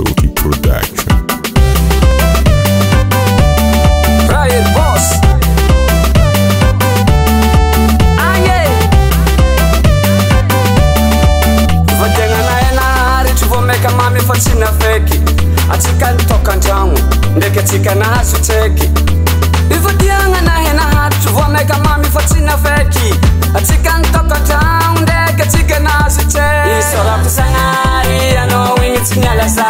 Rookie Production. Riot Boss. Aye. Vatenga na enari tuvomeka mami fatsina feki. Atsika ntoka njangu ndeke tsika na hasuteki. Ivodianga na hena tuvomeka mami fatsina feki. Atsika ntoka njangu ndeke tsika na hasuteki. Isora kusangari ano wingi tsinyalasa.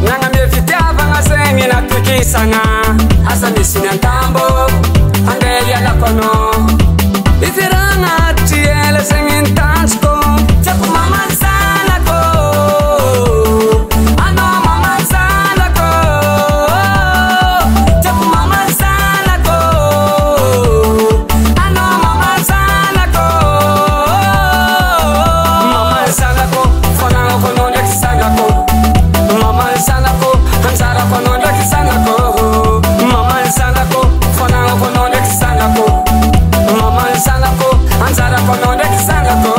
Nanga mefitava ngasengi na tukisanga. Asa misina ntambo ande ya lakono. Ifiranga tiele sengi ntansko. Chaku mama sana ko. Ano mama sana ko. Chaku mama sana ko. Ano mama sana ko. Mama sana ko. Fona kono nekisanga ko. Mama sana ko. Hansara kono nekisanga ko. Mama sana ko. Fona kono nekisanga ko. Mama sana ko. Hansara kono nekisanga ko.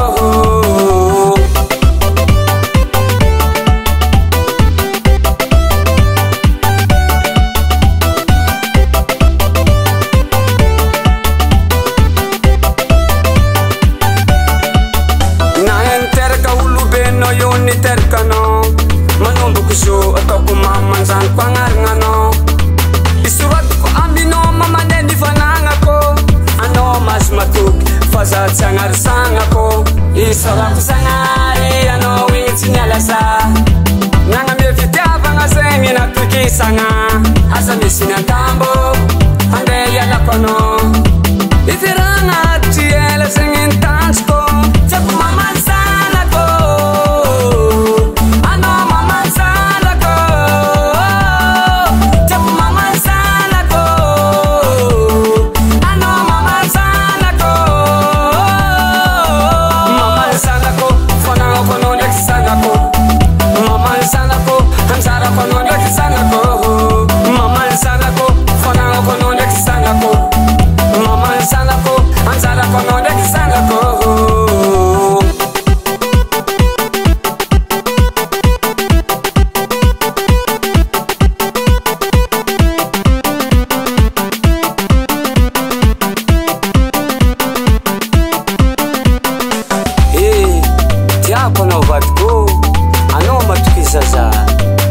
No yoni terkano manombo kusho atoko mama nzan kwangarngano isurat ko ambino mama neni fananga ko ano mas matuk faza tsangar sanga ko isara kusangari ano wingitsinyalasa nanga mevitava ngasengi na tukisanga asa misina ntambo ande yala kono ifiranga tiele sengi ntansko tsaku mama sana ko.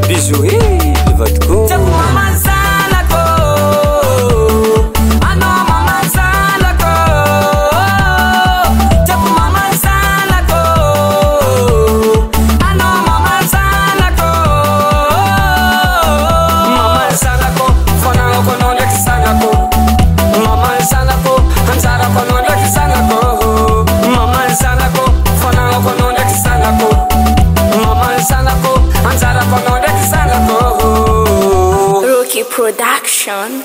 Bisous, hey, votre go. Mama sana ko. Ano mama sana ko. Chapu mama sana ko. Ano mama sana ko. Mama sana ko. Fona ko no nekisanga ko. Mama sana ko. Hansara ko no nekisanga ko. Mama sana ko. Fona ko no nekisanga ko. Mama sana ko. Hansara ko no. Rookie Production.